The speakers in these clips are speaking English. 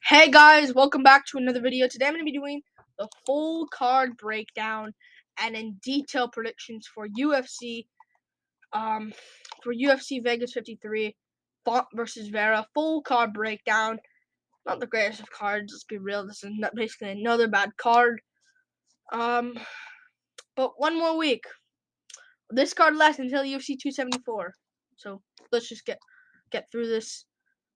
Hey guys, welcome back to another video. Today I'm going to be doing the full card breakdown and in detail predictions for UFC Vegas 53 Font versus Vera. Full card breakdown. Not the greatest of cards, let's be real. This is basically another bad card. But one more week. This card lasts until UFC 274. So let's just get through this.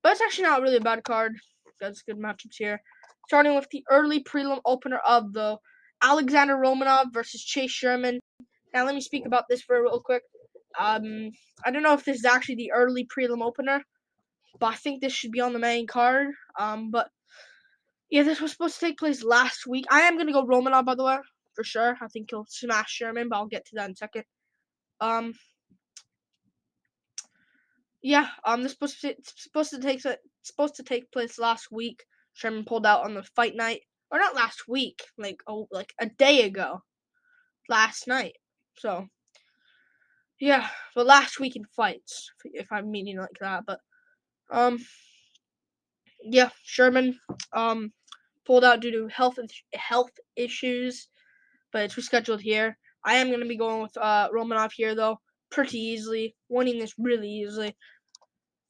But it's actually not really a bad card. Got good matchups here. Starting with the early prelim opener of the Alexander Romanov versus Chase Sherman. Now let me speak about this for real quick. I don't know if this is actually the early prelim opener, but I think this should be on the main card. But yeah, this was supposed to take place last week. I am gonna go Romanov, by the way, for sure. I think he'll smash Sherman, but I'll get to that in a second. Yeah, this supposed to take place last week. Sherman pulled out on the fight night, or not last week, like a day ago, last night. So yeah, but last week in fights, if I'm meaning like that. But yeah, Sherman pulled out due to health issues, but it's rescheduled here. I am gonna be going with Romanov here though, pretty easily, winning this really easily.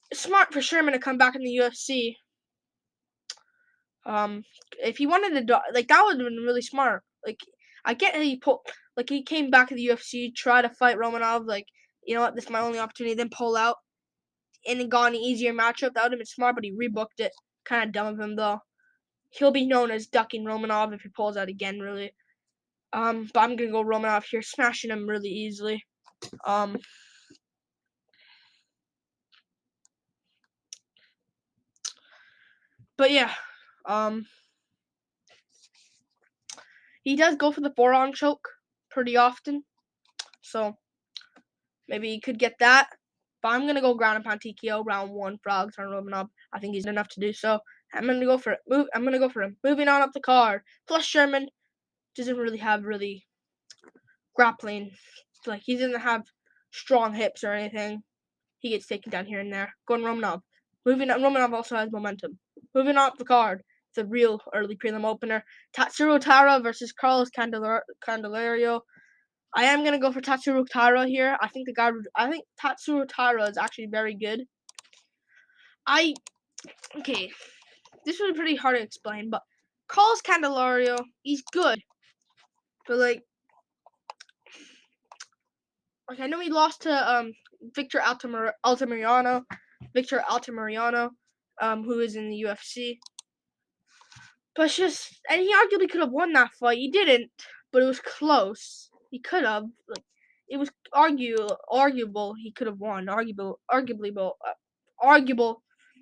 It's smart for Sherman to come back in the UFC. If he wanted to, that would have been really smart. Like, I get how he came back to the UFC, try to fight Romanov, you know what, this is my only opportunity, then pull out, and then got an easier matchup. That would have been smart, but he rebooked it. Kind of dumb of him, though. He'll be known as ducking Romanov if he pulls out again, really. But I'm gonna go Romanov here, smashing him really easily. But yeah, he does go for the forearm choke pretty often, so maybe he could get that. But I'm gonna go ground and pound TKO round 1 for Alexander Romanov. I think he's enough to do so. I'm gonna go for it. I'm gonna go for him. Moving on up the card. Plus Sherman doesn't really have grappling. Like, he doesn't have strong hips or anything. He gets taken down here and there. Going Romanov. Moving on. Romanov also has momentum. Moving on up the card. It's a real early prelim opener. Tatsuro Tara versus Carlos Candelario. I am gonna go for Tatsuro Tara here. I think Tatsuro Tara is actually very good. Okay, this was pretty hard to explain, but Carlos Candelario, he's good, but I know he lost to Victor Altamirano, who is in the UFC. But it's just, and he arguably could have won that fight. He didn't, but it was close. He could have. It was arguable he could have won. Arguable.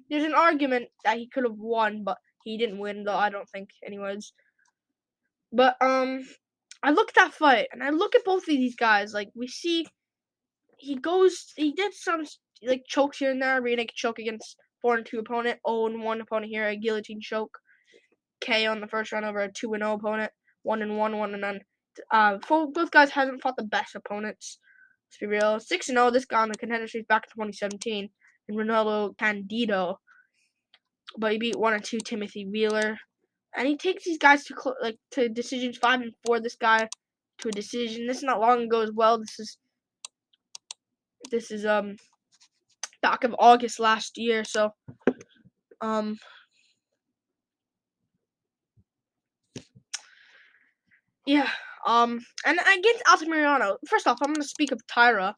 There's an argument that he could have won, but he didn't win, though. I don't think, anyways. But I look at that fight, and I look at both of these guys. Like, we see, he did some chokes here and there. Rear naked choke against 4-2 opponent, 0-1 opponent here, a guillotine choke. KO on the first round over a 2-0 opponent, 1-1, 1-0. Both guys hasn't fought the best opponents. Let's be real. 6-0. This guy on the contender streak back in 2017, and Ronaldo Candido. But he beat 1-2 Timothy Wheeler, and he takes these guys to decisions 5-4. This guy to a decision. This is not long ago as well. This is back of August last year. So yeah. And against Altamirano, first off, I'm gonna speak of Tyra.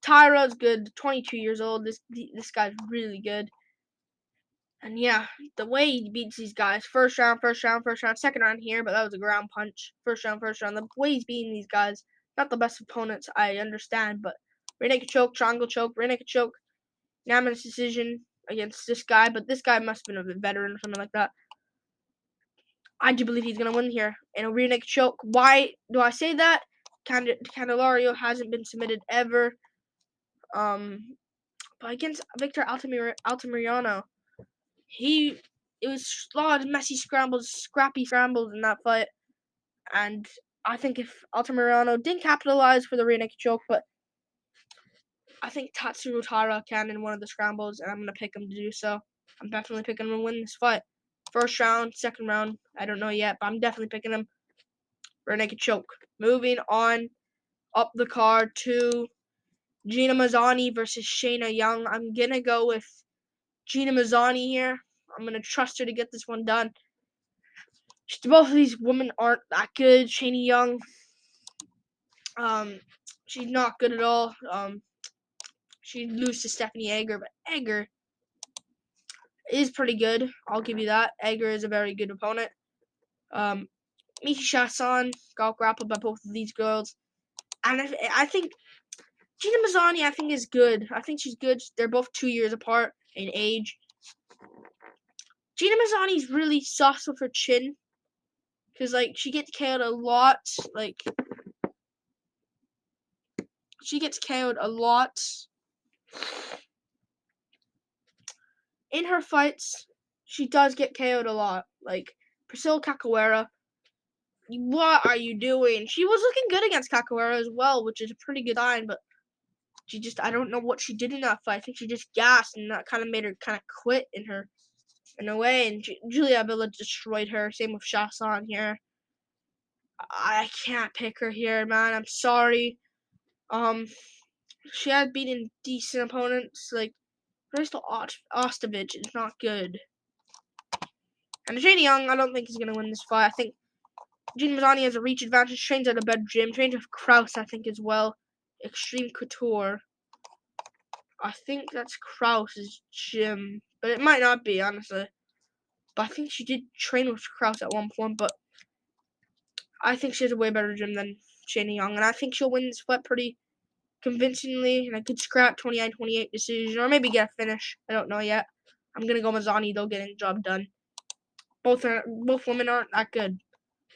Tyra's good, 22 years old. This guy's really good. And yeah, the way he beats these guys, first round, second round here, but that was a ground punch. First round. The way he's beating these guys, not the best opponents, I understand, but rear naked choke, triangle choke, rear naked choke, unanimous decision against this guy, but this guy must have been a veteran or something like that. I do believe he's going to win here in a rear naked choke. Why do I say that? Candelario hasn't been submitted ever. But against Victor Altamirano, it was a lot of messy scrappy scrambles in that fight. And I think if Altamirano didn't capitalize for the rear naked choke, but I think Tatsuro Tara can in one of the scrambles, and I'm going to pick him to do so. I'm definitely picking him to win this fight. First round, second round, I don't know yet, but I'm definitely picking him for a naked choke. Moving on up the card to Gina Mazzani versus Shayna Young. I'm going to go with Gina Mazzani here. I'm going to trust her to get this one done. Both of these women aren't that good. Shayna Young, she's not good at all. She loses to Stephanie Egger, but Egger is pretty good. I'll give you that. Egger is a very good opponent. Miki Shassan got grappled by both of these girls. And I think Gina Mazzani, I think, is good. I think she's good. They're both 2 years apart in age. Gina Mazzani's really sus with her chin. Because, like, she gets KO'd a lot. Like, she gets KO'd a lot. In her fights, she does get KO'd a lot. Like, Priscilla Cachoeira, what are you doing? She was looking good against Cachoeira as well, which is a pretty good sign, but she just, I don't know what she did in that fight. I think she just gassed, and that kind of made her kind of quit in a way, and Julia Avila destroyed her. Same with Shassan here. I can't pick her here, man. I'm sorry. She has beaten decent opponents, like Crystal Ostovich is not good. And Shayna Young, I don't think he's going to win this fight. I think Gina Mazzani has a reach advantage, trains at a better gym, trains with Kraus, I think, as well. Extreme Couture. I think that's Kraus's gym, but it might not be, honestly. But I think she did train with Kraus at one point, but I think she has a way better gym than Shayna Young, and I think she'll win this fight pretty convincingly, and I could scrap 29-28 decision, or maybe get a finish. I don't know yet. I'm going to go Mazzani, though, getting the job done. Both women aren't that good.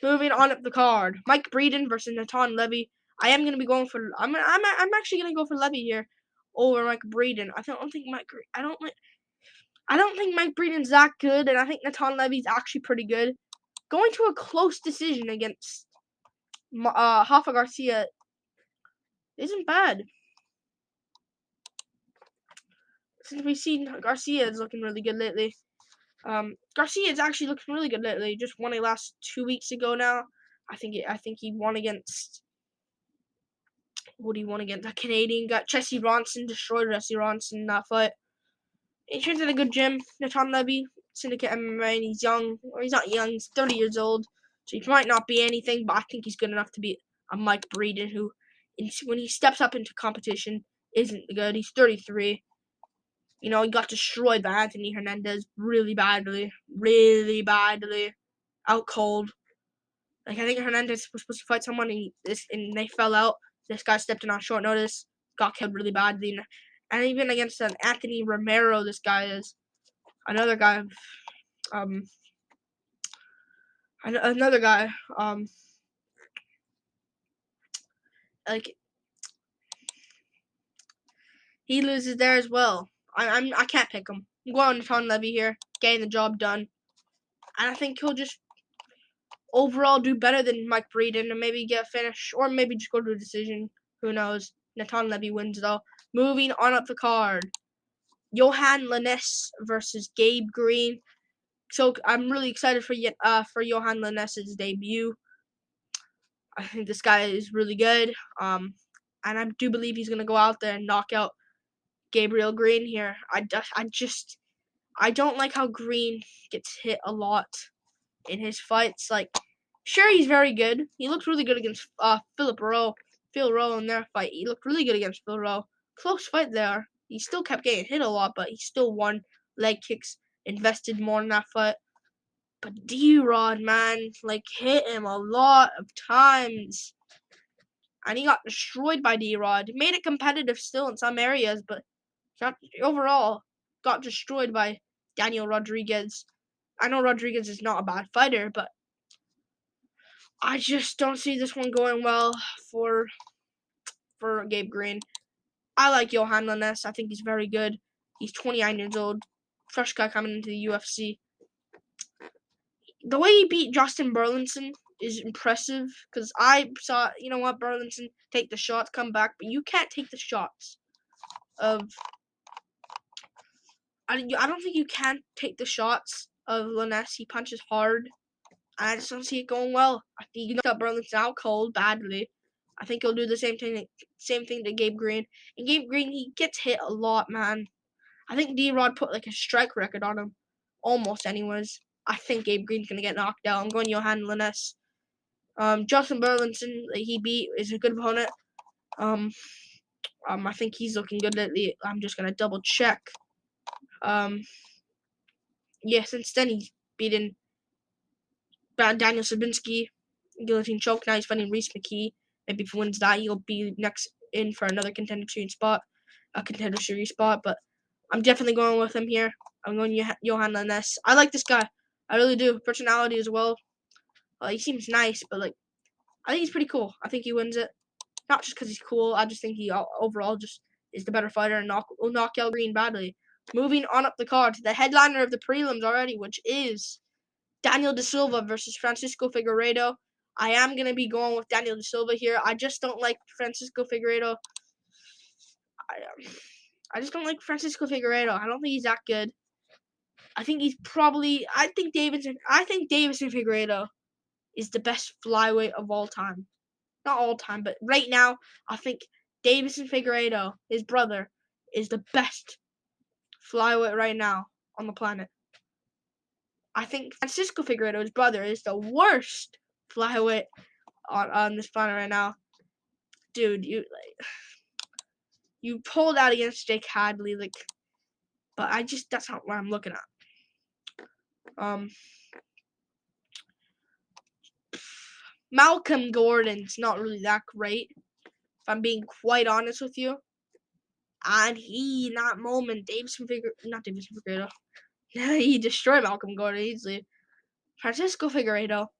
Moving on up the card, Mike Breeden versus Natan Levy. I am going to be going for. I'm actually going to go for Levy here over Mike Breeden. I don't think Mike Breeden's that good, and I think Natan Levy's actually pretty good. Going to a close decision against Rafa Garcia isn't bad. Since we've seen Garcia is looking really good lately. Garcia is actually looking really good lately. Just won a last 2 weeks ago now. I think he won against. What he won against? A Canadian got Jesse Ronson, destroyed Jesse Ronson in that fight. He trains at a good gym. Natan Levy, Syndicate MMA, and he's young. Or he's not young, he's 30 years old. So he might not be anything, but I think he's good enough to be a Mike Breeden who, when he steps up into competition, isn't good. He's 33. You know, he got destroyed by Anthony Hernandez really badly. Out cold. Like, I think Hernandez was supposed to fight someone, and they fell out. This guy stepped in on short notice, got killed really badly. And even against Anthony Romero, this guy is another guy. Like, he loses there as well. I can't pick him. I'm going to Natan Levy here, getting the job done. And I think he'll just overall do better than Mike Breeden and maybe get a finish, or maybe just go to a decision. Who knows? Natan Levy wins, though. Moving on up the card, Johann Lyness versus Gabe Green. So I'm really excited for Johann Lyness's debut. I think this guy is really good. And I do believe he's gonna go out there and knock out Gabriel Green here. I don't like how Green gets hit a lot in his fights. Like, sure, he's very good. He looked really good against Phil Rowe in their fight. He looked really good against Phil Rowe. Close fight there. He still kept getting hit a lot, but he still won. Leg kicks, invested more in that fight. But D-Rod, man, like, hit him a lot of times. And he got destroyed by D-Rod. Made it competitive still in some areas, but overall got destroyed by Daniel Rodriguez. I know Rodriguez is not a bad fighter, but I just don't see this one going well for Gabe Green. I like Johann Lyness. I think he's very good. He's 29 years old. Fresh guy coming into the UFC. The way he beat Justin Burlinson is impressive, because I saw, you know what, Burlinson, take the shots, come back, but you can't take the shots of... I don't think you can take the shots of Lyness. He punches hard. I just don't see it going well. I think he knocked out Burlington out cold badly. I think he'll do the same thing to Gabe Green. And Gabe Green, he gets hit a lot, man. I think D-Rod put like a strike record on him. Almost anyways. I think Gabe Green's going to get knocked out. I'm going Johann Lyness. Justin Burlington, he beat, is a good opponent. I think he's looking good lately. I'm just going to double check. Since then he's beaten Daniel Sabinski, guillotine choke. Now he's fighting Reese McKee. Maybe if he wins that, he'll be next in for another contender series spot. But I'm definitely going with him here. I'm going Johann Lyness. I like this guy. I really do. Personality as well. He seems nice, but like, I think he's pretty cool. I think he wins it. Not just because he's cool. I just think he overall just is the better fighter and will knock out Green badly. Moving on up the card to the headliner of the prelims already, which is Daniel De Silva versus Francisco Figuereto. I am going to be going with Daniel De Silva here. I just don't like Francisco Figuereto. I just don't like Francisco Figuereto. I don't think he's that good. I think Davis and Figuereto is the best flyweight of all time. Not all time, but right now, I think Davison Figueredo, his brother, is the best flyweight right now on the planet. I think Francisco Figueredo, his brother, is the worst flyweight on this planet right now. Dude, you pulled out against Jake Hadley, but that's not what I'm looking at. Malcolm Gordon's not really that great, if I'm being quite honest with you. And in that moment, Figueredo, he destroyed Malcolm Gordon easily. Francisco Figueredo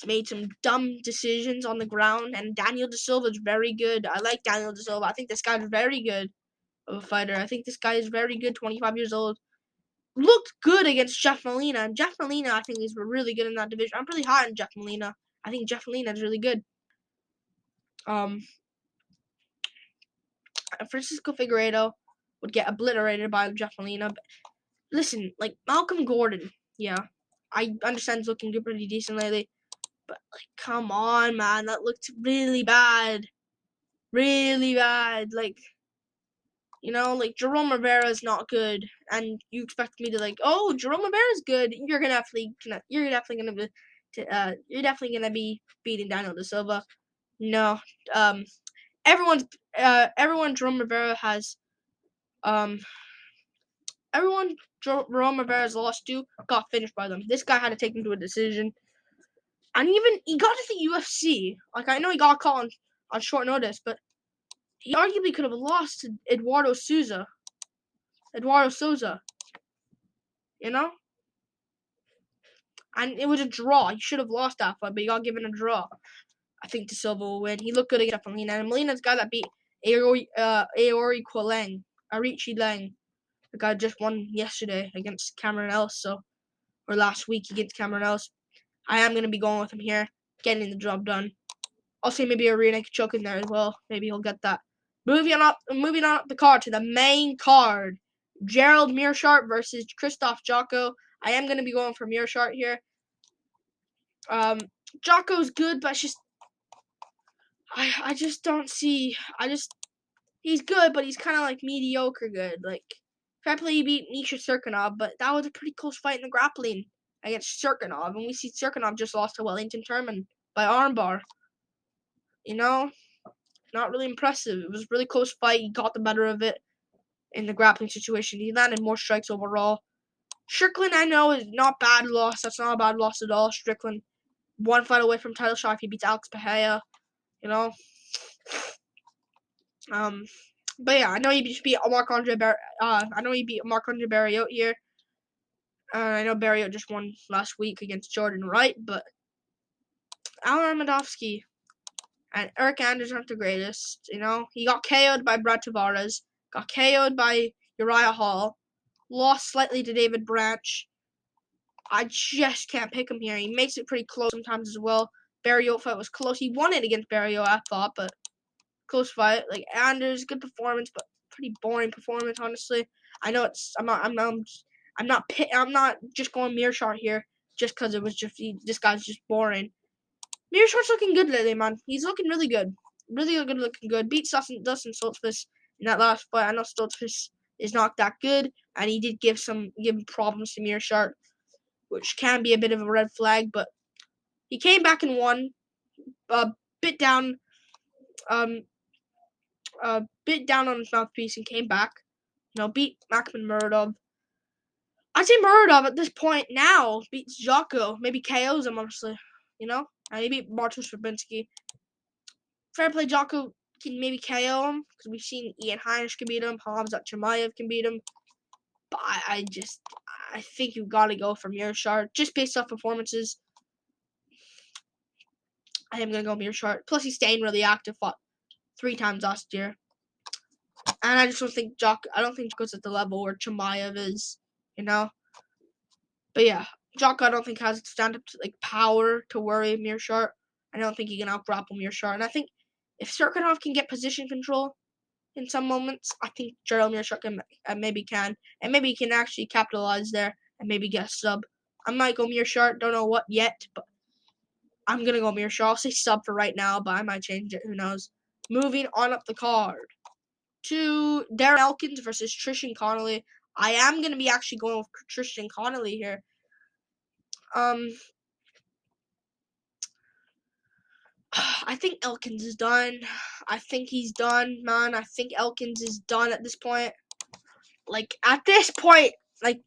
made some dumb decisions on the ground, and Daniel De Silva is very good. I like Daniel De Silva. I think this guy's very good of a fighter. I think this guy is very good, 25 years old. Looked good against Jeff Molina, and Jeff Molina, I think, is really good in that division. I'm pretty high on Jeff Molina. I think Jeff Molina is really good. Francisco Figueredo would get obliterated by Jeff Molina. But listen, like Malcolm Gordon, yeah, I understand he's looking pretty decent lately, but like, come on, man, that looked really bad, really bad. Like, Jerome Rivera is not good, and you expect me to Jerome Rivera's good. You're definitely gonna be beating Daniel De Silva. No, everyone Jerome Rivera has Jerome Rivera's lost to got finished by them. This guy had to take him to a decision. And even he got to the UFC. Like, I know he got caught on short notice, but he arguably could have lost to Eduardo Souza. You know? And it was a draw. He should have lost that fight, but he got given a draw. I think De Silva will win. He looked good against Molina. And Molina's the guy that beat Arichi Lang. The guy just won yesterday against Cameron Else, or last week against Cameron Else. I am going to be going with him here, getting the job done. I'll say maybe a rear naked choke in there as well. Maybe he'll get that. Moving on up the card to the main card. Gerald Meerschaert versus Christoph Jocko. I am going to be going for Meerschaert here. Jocko's good, but I just don't see. He's good, but he's kind of like mediocre good. Like, probably he beat Misha Serkinov, but that was a pretty close fight in the grappling against Serkinov, and we see Serkinov just lost to Wellington Turman by armbar. Not really impressive. It was a really close fight. He got the better of it in the grappling situation. He landed more strikes overall. Strickland, I know, is not a bad loss. That's not a bad loss at all. Strickland, one fight away from title shot if he beats Alex Pereira. But yeah, I know he beat Marc-Andre Barriot here. I know Barriot just won last week against Jordan Wright, but Alan Arlovsky and Eric Anders aren't the greatest. He got KO'd by Brad Tavares, got KO'd by Uriah Hall, lost slightly to David Branch. I just can't pick him here. He makes it pretty close sometimes as well. Barriot fight was close. He won it against Barriot, I thought, but close fight. Like, Anders, good performance, but pretty boring performance, honestly. I know I'm I'm not just going Mearshart here just because it was just this guy's just boring. Mearshart's looking good lately, man. He's looking really good. Really good looking good. Beat Dawson Stoltzfus in that last fight. I know Stoltzfus is not that good, and he did give problems to Mearshart, which can be a bit of a red flag, but he came back and won. Bit down on his mouthpiece and came back. Beat Makhmudmuradov. I'd say Muradov at this point now beats Jocko. Maybe KOs him, honestly. And he beat Bartosz Verbinski. Fair play, Jocko can maybe KO him because we've seen Ian Heinisch can beat him. Hamzat Chimaev can beat him. But I think you got to go for Mearshart just based off performances. I am going to go Mearshart. Plus, he's staying really active. Fought 3 times last year. And I just don't think Jocko's at the level where Chimaev is, But yeah, Jocko I don't think has stand-up power to worry Mearshart. I don't think he can out-grapple Mearshart. And I think if Serkinov can get position control in some moments, I think Gerald Mearshart maybe can. And maybe he can actually capitalize there and maybe get a sub. I might go Mearshart. Don't know what yet, but I'm going to go Mearshart. I'll say sub for right now, but I might change it. Who knows? Moving on up the card to Darren Elkins versus Tristan Connolly. I am going to be actually going with Tristan Connolly here. I think Elkins is done. I think he's done, man. I think Elkins is done at this point. At this point,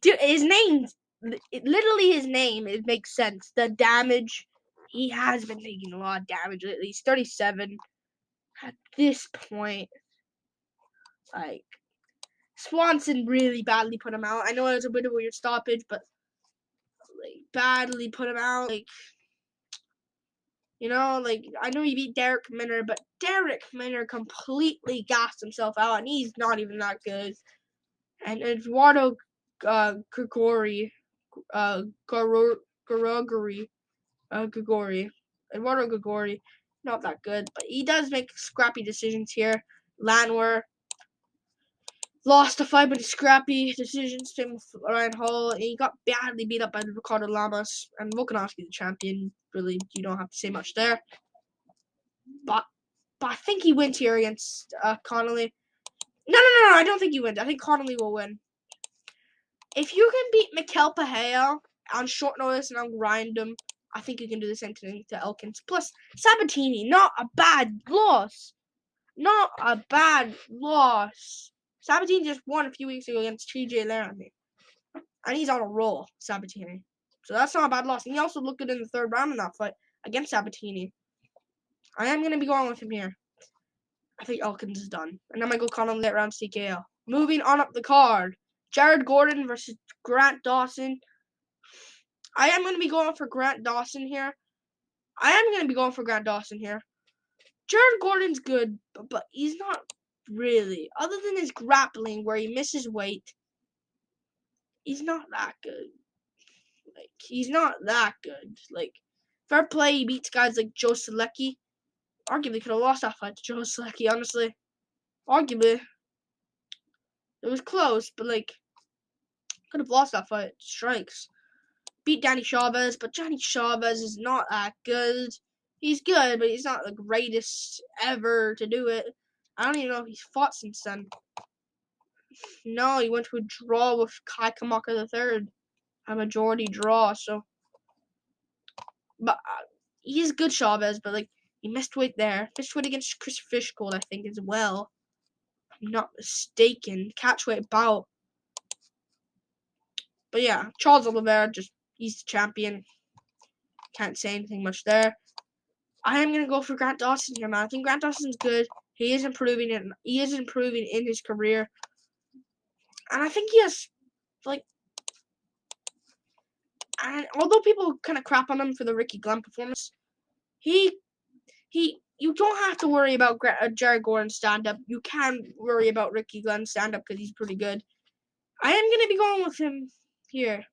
dude, his name, literally his name, it makes sense. The damage, he has been taking a lot of damage lately. He's 37. At this point, Swanson really badly put him out. I know it was a bit of a weird stoppage, but, badly put him out. I know he beat Derek Minner, but Derek Minner completely gassed himself out, and he's not even that good. And Eduardo Gregori, not that good, but he does make scrappy decisions here. Landwehr lost the fight, but scrappy decisions. Same with Ryan Hall, and he got badly beat up by Ricardo Lamas. And Volkanovski's the champion. Really, you don't have to say much there. But I think he wins here against Connolly. No, I don't think he wins. I think Connolly will win. If you can beat Mikel Pahea on short notice and grind him, I think you can do the same thing to Elkins. Plus, Sabatini, not a bad loss. Not a bad loss. Sabatini just won a few weeks ago against TJ Laramie. And he's on a roll, Sabatini. So that's not a bad loss. And he also looked good in the 3rd round in that fight against Sabatini. I am going to be going with him here. I think Elkins is done. And then I go Connolly late round TKO. Moving on up the card. Jared Gordon versus Grant Dawson. I am going to be going for Grant Dawson here. Jared Gordon's good, but he's not really. Other than his grappling where he misses weight, he's not that good. He's not that good. Fair play, he beats guys like Joe Selecki. Arguably could have lost that fight to Joe Selecki, honestly. Arguably. It was close, but, could have lost that fight. Strikes. Beat Danny Chavez, but Danny Chavez is not that good. He's good, but he's not the greatest ever to do it. I don't even know if he's fought since then. No, he went to a draw with Kai Kamaka III. A majority draw, so. But he's good, Chavez, but, he missed weight there. Missed weight against Chris Fishgold, I think, as well. If I'm not mistaken. Catchweight bout. But yeah, Charles Oliveira, he's the champion. Can't say anything much there. I am going to go for Grant Dawson here, man. I think Grant Dawson's good. He is improving in his career. And I think he has, and although people kind of crap on him for the Ricky Glenn performance, you don't have to worry about Jared Gordon's stand-up. You can worry about Ricky Glenn's stand-up because he's pretty good. I am going to be going with him here.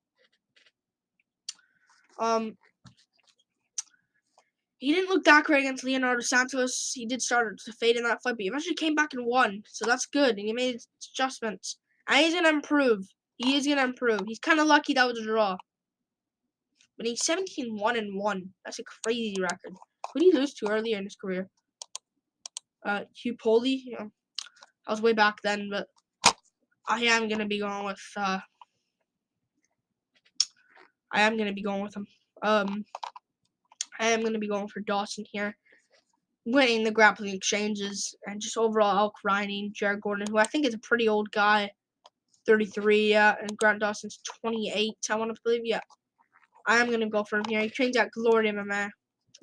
He didn't look that great against Leonardo Santos. He did start to fade in that fight, but he eventually came back and won. So that's good, and he made adjustments. And he's going to improve. He is gonna improve. He's kind of lucky that was a draw. But he's 17-1-1. That's a crazy record. Who did he lose to earlier in his career? Hugh Poley. You know, I was way back then, but I am gonna be going with. I am gonna be going with him. I am gonna be going for Dawson here, winning the grappling exchanges and just overall out-grinding Jared Gordon, who I think is a pretty old guy, 33. Yeah, and Grant Dawson's 28. I want to believe. Yeah, I am gonna go for him here. He trains at Glory MMA.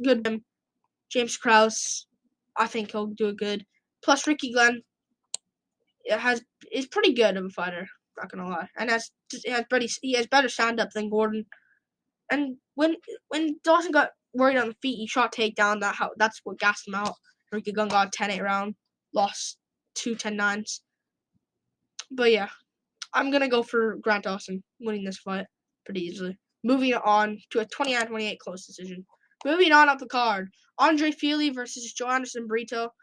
Good. James Krause, I think he'll do it good. Plus Ricky Glenn is pretty good of a fighter, not gonna lie. And he has better stand up than Gordon. And when Dawson got worried on the feet, he shot takedown. That's what gassed him out. Ricky Glenn got 10-8 round, lost 2 10-9s. But yeah, I'm gonna go for Grant Dawson winning this fight pretty easily. Moving on to a 29-28 close decision. Moving on up the card, Andre Fili versus Johannes and Brito.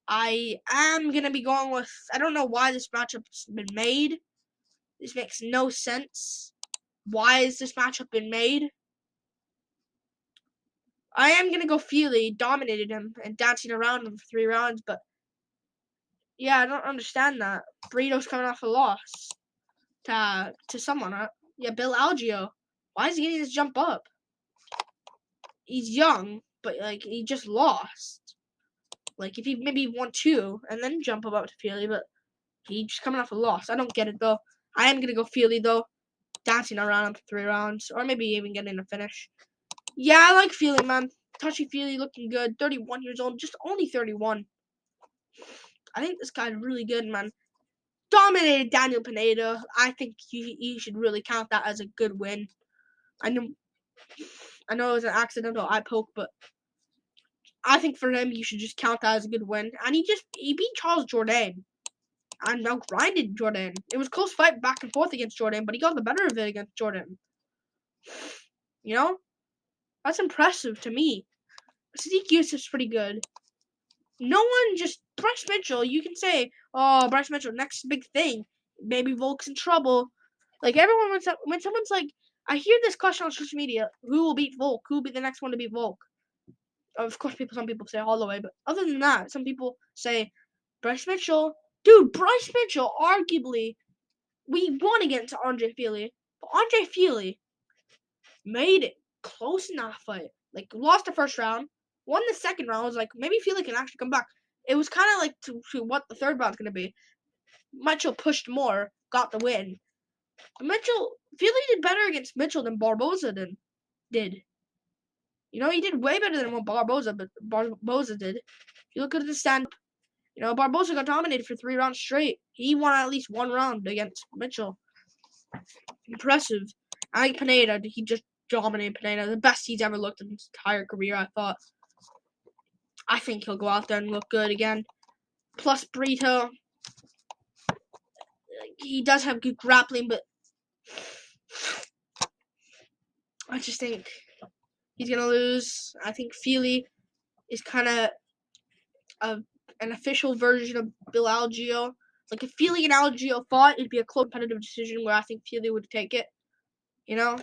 I am going to be going with, I don't know why this matchup's been made. This makes no sense. Why has this matchup been made? I am going to go Fili, dominated him and dancing around him for 3 rounds, but yeah, I don't understand that. Brito's coming off a loss to someone, huh? Yeah, Bill Algeo. Why is he getting this jump up? He's young, but like he just lost. Like if he maybe won 2 and then jump up to Fili, but he's just coming off a loss. I don't get it though. I am gonna go Fili though, dancing around him for 3 rounds, or maybe even getting a finish. Yeah, I like Fili, man. Touchy Fili looking good. 31 years old, just only 31. I think this guy's really good, man. Dominated Daniel Pineda. I think you should really count that as a good win. I know it was an accidental eye poke, but I think for him, you should just count that as a good win. And he beat Charles Jourdain. And now grinded Jourdain. It was a close fight back and forth against Jourdain, but he got the better of it against Jourdain. You know? That's impressive to me. Sadiq Yusuf's pretty good. No one just... Bryce Mitchell, you can say, oh, Bryce Mitchell, next big thing. Maybe Volk's in trouble. Like, everyone, when someone's like... I hear this question on social media. Who will beat Volk? Who will be the next one to beat Volk? Of course, some people say Holloway, but other than that, some people say Bryce Mitchell. Dude, Bryce Mitchell, arguably, we won against Andre Fili, but Andre Fili made it close in that fight. Like, lost the first round, won the second round. I was like, maybe Fili can actually come back. It was kind of like to what the third round's going to be. Mitchell pushed more, got the win. But Fili did better against Mitchell than Barboza did. You know, he did way better than what Barboza did. If you look at the stand, you know, Barboza got dominated for 3 rounds straight. He won at least 1 round against Mitchell. Impressive. I like Pineda. He just dominated Pineda. The best he's ever looked in his entire career, I thought. I think he'll go out there and look good again. Plus Brito. He does have good grappling, but I just think he's going to lose. I think Fili is kind of an official version of Bill Algeo. Like, if Fili and Algeo fought, it'd be a close competitive decision where I think Fili would take it. You know?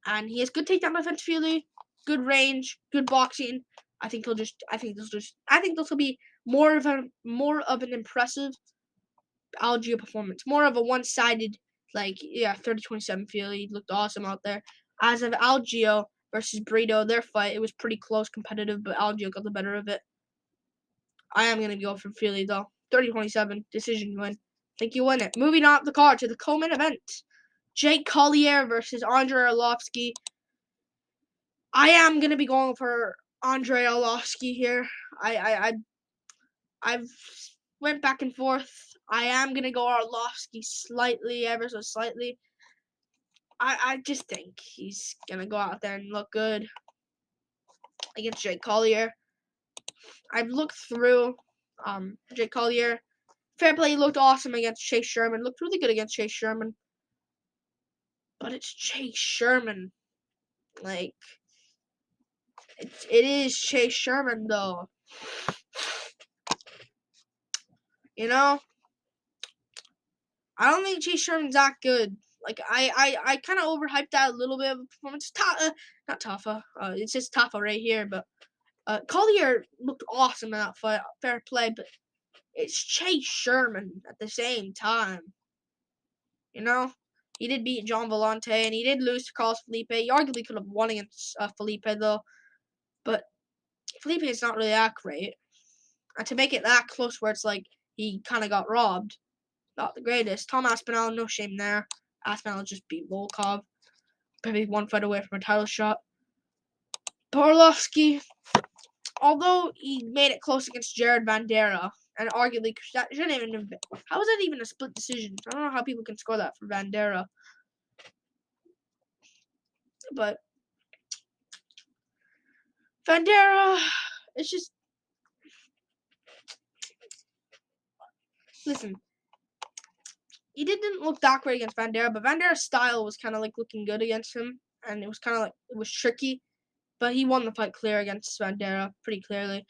And he has good takedown defense, Fili, good range, good boxing. I think this will be more of an impressive Algeo performance. More of a one-sided, 30-27 Fili. He looked awesome out there. As of Algeo versus Brito, their fight, it was pretty close, competitive, but Algeo got the better of it. I am going to go for Fili, though. 30-27, decision win. I think you win it. Moving on the card to the co-main event. Jake Collier versus Andre Arlovsky. I am going to be going for Andre Arlovsky here. I've went back and forth. I am going to go Arlovsky slightly, ever so slightly. I just think he's going to go out there and look good against Jake Collier. I've looked through Jake Collier. Fair play, he looked awesome against Chase Sherman. Looked really good against Chase Sherman. But it's Chase Sherman. Like, it is Chase Sherman, though. You know? I don't think Chase Sherman's that good. Like, I kind of overhyped that a little bit of a performance. Not Tafa. It's just Tafa right here. But Collier looked awesome in that fight. Fair play. But it's Chase Sherman at the same time. You know? He did beat John Volante, and he did lose to Carlos Felipe. He arguably could have won against Felipe, though. But Felipe is not really that great. And to make it that close where it's like he kind of got robbed, not the greatest. Tom Aspinall, no shame there. Aspinall just beat Volkov. Maybe one fight away from a title shot. Arlovsky, although he made it close against Jared Vandera, and arguably that shouldn't even have been. How is that even a split decision? I don't know how people can score that for Vandera. But Vandera, it's just, listen, he didn't look that great against Vandera, but Vandera's style was kind of like looking good against him, and it was kind of like, it was tricky, but he won the fight clear against Vandera, pretty clearly.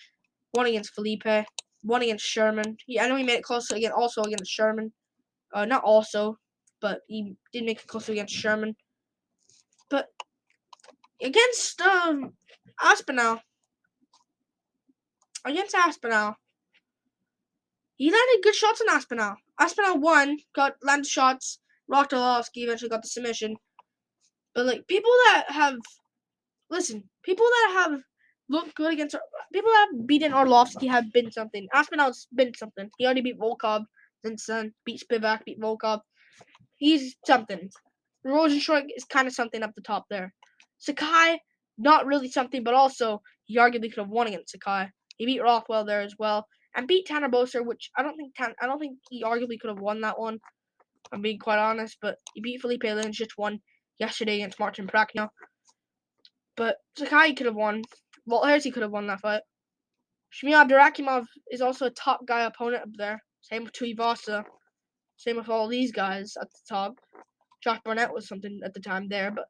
One against Felipe, one against Sherman. I know he made it close again, also against Sherman. Not also, but he did make it close against Sherman. But against Aspinall, he landed good shots on Aspinall. Aspinall won, landed shots, rocked Arlovsky, eventually got the submission. But like people that have looked good against people that have beaten Arlovsky have been something. Aspinall's been something. He already beat Volkov, since then beat Spivak, beat Volkov. He's something. Rosenstruck is kind of something up the top there. Sakai, not really something, but also he arguably could have won against Sakai. He beat Rothwell there as well, and beat Tanner Boser, which I don't think he arguably could have won that one. I'm being quite honest, but he beat Felipe Lynch, just won yesterday against Martin Prakno. But Sakai could have won. Hersey could have won that fight. Shmil Abdurakhimov is also a top guy opponent up there. Same with Tuivasa. Same with all these guys at the top. Josh Barnett was something at the time there, but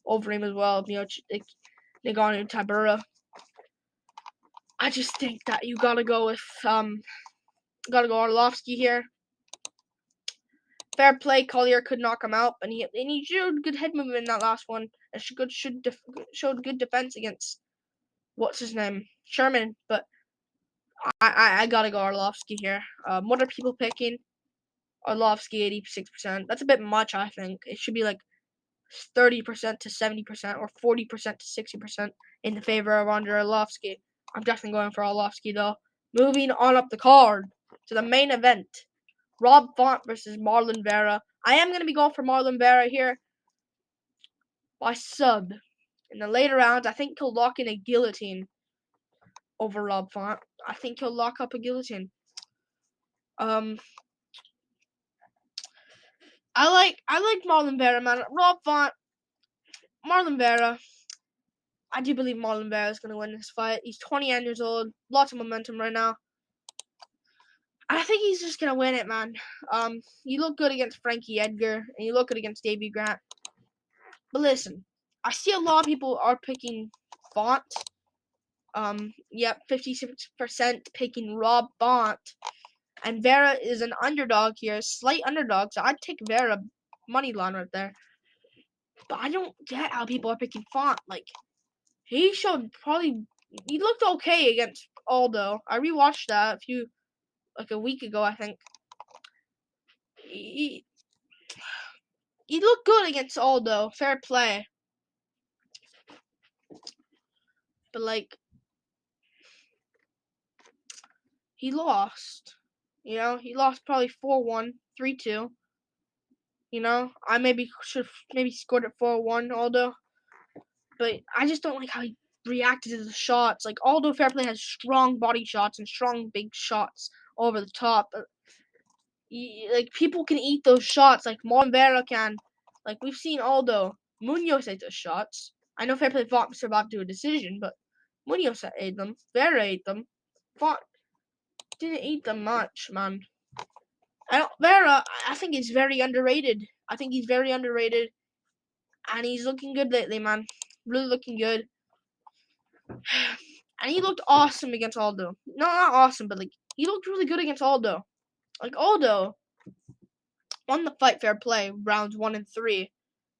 over him as well. Nagano Tabura. I just think that you gotta go with Arlovsky here. Fair play, Collier could knock him out, and he showed good head movement in that last one, and showed good defense against what's his name, Sherman. But I gotta go Arlovsky here. What are people picking? Arlovsky 86%. That's a bit much, I think. It should be like 30% to 70% or 40% to 60% in the favor of Andre Arlovsky. I'm definitely going for Arlovsky though. Moving on up the card to the main event. Rob Font versus Marlon Vera. I am going to be going for Marlon Vera here by sub. In the later rounds, I think he'll lock in a guillotine over Rob Font. I think he'll lock up a guillotine. I like Marlon Vera, man. Rob Font, Marlon Vera. I do believe Marlon Vera is going to win this fight. He's 29 years old. Lots of momentum right now. I think he's just going to win it, man. You look good against Frankie Edgar, and you look good against Davey Grant. But listen, I see a lot of people are picking Font. 56% picking Rob Font. And Vera is an underdog here, slight underdog, so I'd take Vera money line right there. But I don't get how people are picking Font. Like, he looked okay against Aldo. I rewatched that a week ago, I think. He looked good against Aldo. Fair play. But, like, he lost. You know, he lost probably 4-1, 3-2. You know, I should have scored it 4-1, Aldo. But I just don't like how he reacted to the shots. Like, Aldo fair play has strong body shots and strong big shots over the top. Like, people can eat those shots. Like, Marlon Vera can. Like, we've seen Aldo. Munoz ate those shots. I know fair play Font survived to a decision, but Munoz ate them. Vera ate them. Font didn't eat them much, man. Vera, I think he's very underrated. And he's looking good lately, man. Really looking good. And he looked awesome against Aldo. No, not awesome, but, like, he looked really good against Aldo. Like, Aldo, won the fight fair play, rounds 1 and 3.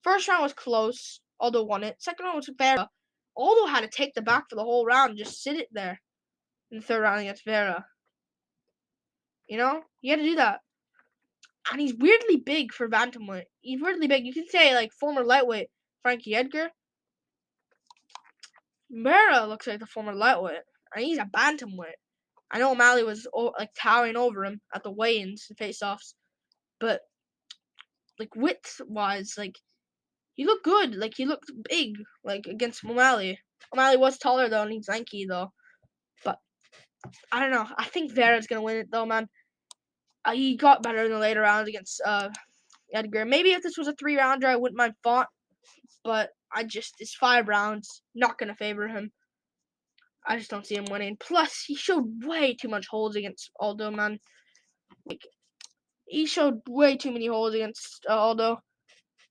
First round was close, Aldo won it. Second round was Vera. Aldo had to take the back for the whole round and just sit it there in the third round against Vera. You know? He had to do that. And he's weirdly big for bantamweight. He's weirdly big. You can say, like, former lightweight Frankie Edgar. Vera looks like the former lightweight. And he's a bantamweight. I know O'Malley was, like, towering over him at the weigh-ins, the face-offs. But, like, width-wise, like, he looked good. Like, he looked big, like, against O'Malley. O'Malley was taller, though, and he's lanky, though. But, I don't know. I think Vera's going to win it, though, man. He got better in the later rounds against Edgar. Maybe if this was a 3-rounder, I wouldn't mind Font. But it's 5 rounds. Not going to favor him. I just don't see him winning. Plus, he showed way too much holds against Aldo, man. Like, he showed way too many holds against Aldo.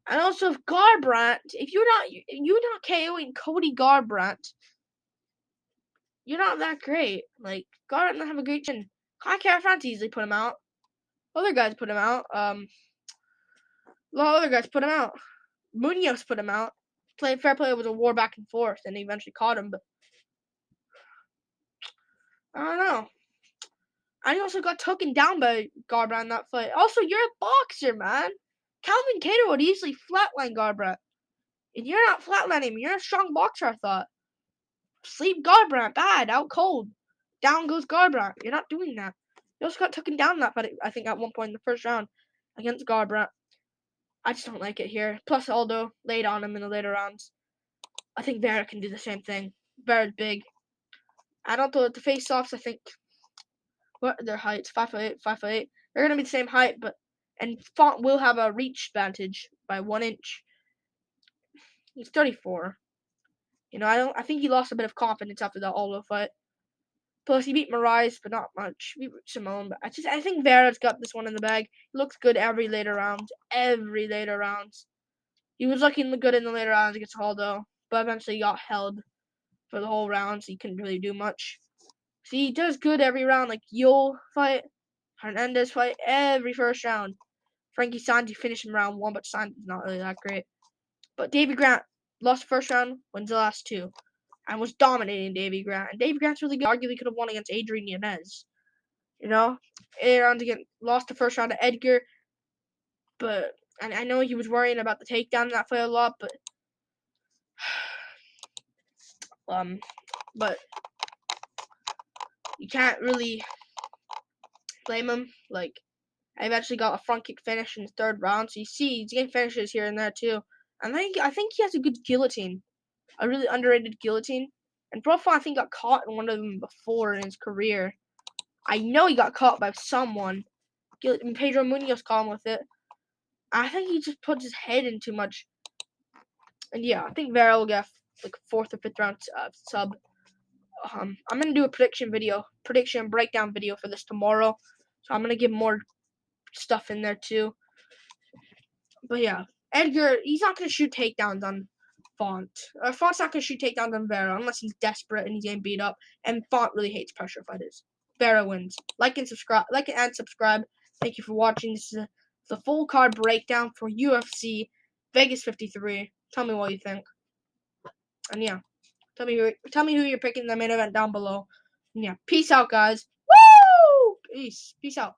And also, if Garbrandt, if you're not KOing Cody Garbrandt, you're not that great. Like, Garbrandt doesn't have a great chin. Kai Kara-France easily put him out. Other guys put him out. A lot of other guys put him out. Munoz put him out. Fair play was a war back and forth, and he eventually caught him. But I don't know. And he also got taken down by Garbrandt in that fight. Also, you're a boxer, man. Calvin Kattar would easily flatline Garbrandt. And you're not flatlining him. You're a strong boxer, I thought. Sleep Garbrandt. Bad. Out cold. Down goes Garbrandt. You're not doing that. You also got taken down in that fight, I think, at one point in the first round against Garbrandt. I just don't like it here. Plus, Aldo laid on him in the later rounds. I think Vera can do the same thing. Vera's big. I don't know the face-offs, I think. What are their heights? 5'8", 5'8". They're going to be the same height, and Font will have a reach advantage by 1 inch. He's 34. You know, I think he lost a bit of confidence after that Aldo fight. Plus, he beat Moraes, but not much. He beat Simone, but I think Vera's got this one in the bag. He looks good every later round. Every later rounds. He was looking good in the later rounds against Aldo, but eventually got held for the whole round, so he couldn't really do much. See, he does good every round, like Yul fight, Hernandez fight, every first round. Frankie Santi finished in round 1, but Santi's not really that great. But Davy Grant lost the first round, wins the last 2, and was dominating Davy Grant. And Davy Grant's really good. Arguably could have won against Adrian Yanez. You know? 8 rounds again, lost the first round to Edgar. But, and I know he was worrying about the takedown in that fight a lot, but you can't really blame him. Like, I eventually got a front kick finish in the 3rd round, so you see he's getting finishes here and there too. And I think he has a good guillotine, a really underrated guillotine. And Broffa, I think, got caught in one of them before in his career. I know he got caught by someone. Pedro Munoz caught him with it. I think he just puts his head in too much. And yeah, I think Vera will get like 4th or 5th round sub. I'm gonna do a prediction breakdown video for this tomorrow. So I'm gonna give more stuff in there too. But yeah, Edgar, he's not gonna shoot takedowns on Font. Font's not gonna shoot takedowns on Vera unless he's desperate and he's getting beat up. And Font really hates pressure fighters. Vera wins. Like and subscribe. Thank you for watching. This is the full card breakdown for UFC Vegas 53. Tell me what you think. And yeah, tell me who you're picking in the main event down below. And yeah, peace out, guys. Woo! Peace out.